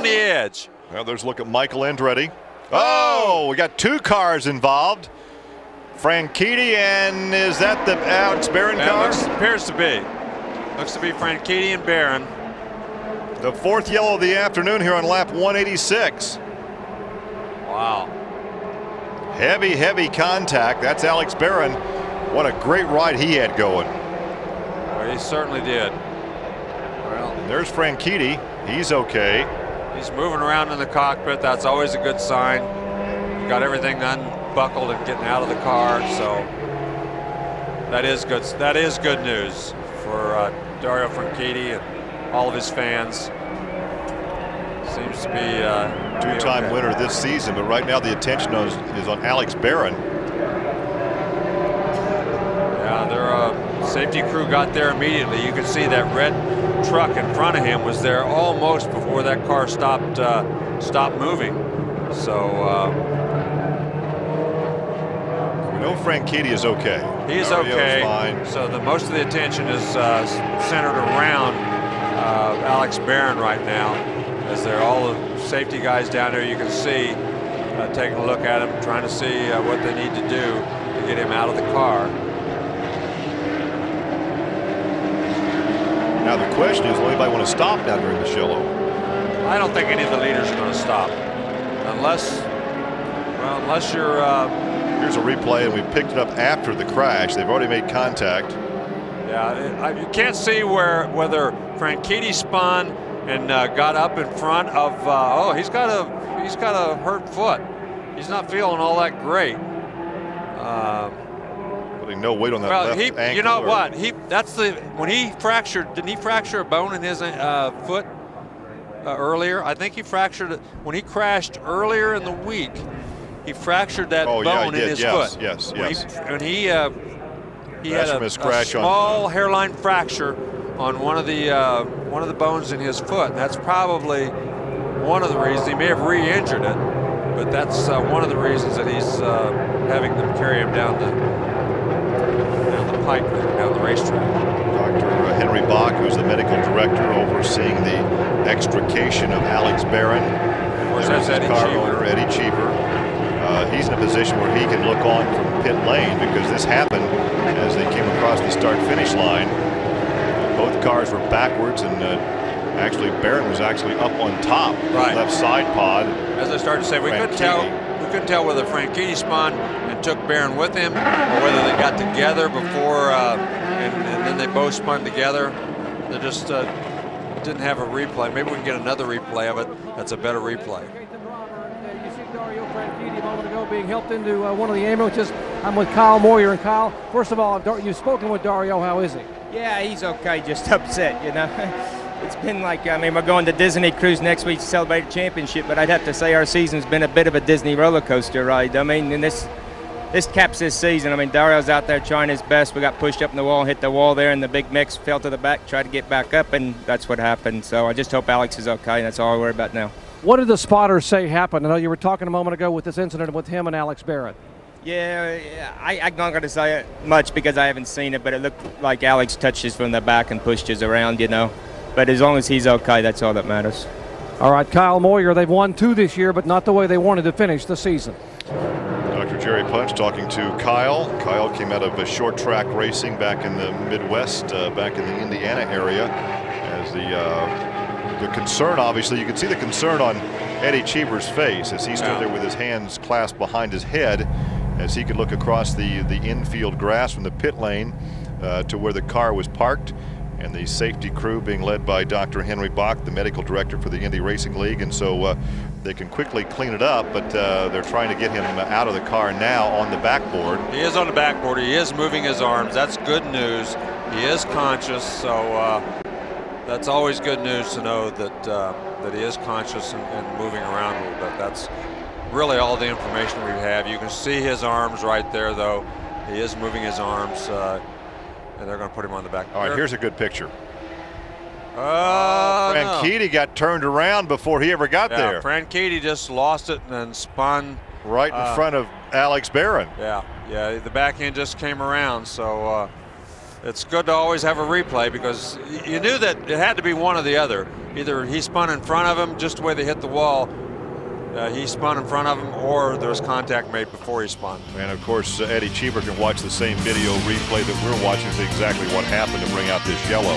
on the edge. Well, there's a look at Michael Andretti. Oh, we got 2 cars involved. Franchitti, and is that the Alex Barron car? Appears to be. Looks to be Franchitti and Barron. The 4th yellow of the afternoon here on lap 186. Wow. Heavy, heavy contact. That's Alex Barron. What a great ride he had going. Well, he certainly did. Well, there's Franchitti. He's okay. He's moving around in the cockpit. That's always a good sign. He got everything unbuckled and getting out of the car. So that is good. That is good news for Dario Franchitti and all of his fans. Seems to be 2-time winner this season, but right now the attention is on Alex Barron. Yeah, their safety crew got there immediately. You can see that red truck in front of him was there almost before that car stopped moving. So we know Franchitti is okay. He is Dario's okay. Fine. So most of the attention is centered around Alex Barron right now, as they're all the safety guys down there. You can see taking a look at him, trying to see what they need to do to get him out of the car. Now the question is, will anybody want to stop down during the show? I don't think any of the leaders are going to stop, unless you're. Here's a replay, and we picked it up after the crash. They've already made contact. Yeah, you can't see whether Franchitti spun and got up in front of. Oh, he's got a hurt foot. He's not feeling all that great. Putting no weight on that left ankle. You know what? When he fractured. Didn't he fracture a bone in his foot earlier? I think he fractured it when he crashed earlier in the week. He fractured that bone in his foot. Yes. When he had a small hairline fracture on one of the bones in his foot. That's probably one of the reasons. He may have re-injured it, but that's one of the reasons that he's having them carry him down the pike there, down the racetrack. Dr. Henry Bach, who's the medical director overseeing the extrication of Alex Barron. Of course, that's Eddie Cheever. Eddie Cheever. He's in a position where he can look on from pit lane, because this happened as they came across the start-finish line. Both cars were backwards, and actually Barron was actually up on top, right, left side pod. As I started to say, we couldn't tell whether Franchitti spun and took Barron with him, or whether they got together before and then they both spun together. They just didn't have a replay. Maybe we can get another replay of it. That's a better replay. Dario Franchitti a moment ago being helped into one of the ambulances. I'm with Kyle Moyer. And Kyle, first of all, you've spoken with Dario. How is he? Yeah, he's okay, just upset, you know. It's been like, I mean, we're going to Disney Cruise next week to celebrate a championship, but I'd have to say our season's been a bit of a Disney roller coaster ride. I mean, and this caps this season. I mean, Dario's out there trying his best. We got pushed up in the wall, hit the wall there, and the big mix fell to the back, tried to get back up, and that's what happened. So I just hope Alex is okay, and that's all I worry about now. What did the spotters say happened? I know you were talking a moment ago with this incident with him and Alex Barron. Yeah, I'm not going to say much because I haven't seen it, but it looked like Alex touched us from the back and pushed us around, you know. But as long as he's okay, that's all that matters. All right, Kyle Moyer, they've won 2 this year, but not the way they wanted to finish the season. Dr. Jerry Punch talking to Kyle. Kyle came out of a short track racing back in the Midwest, back in the Indiana area. As the concern, obviously, you can see the concern on Eddie Cheever's face as he stood there with his hands clasped behind his head, as he could look across the infield grass from the pit lane to where the car was parked, and the safety crew being led by Dr. Henry Bach, the medical director for the Indy Racing League. And so they can quickly clean it up, but they're trying to get him out of the car now on the backboard. He is on the backboard. He is moving his arms. That's good news. He is conscious, so that's always good news to know that that he is conscious and moving around a little bit. That's really all the information we have. You can see his arms right there, though. He is moving his arms, and they're going to put him on the back. All right, here's a good picture. Franchitti got turned around before he ever got there. Franchitti just lost it and then spun right in front of Alex Barron. Yeah, the back end just came around, so it's good to always have a replay, because you knew that it had to be one or the other. either he spun in front of him, just the way they hit the wall. He spun in front of him, or there was contact made before he spun. And of course, Eddie Cheever can watch the same video replay that we're watching to see exactly what happened to bring out this yellow.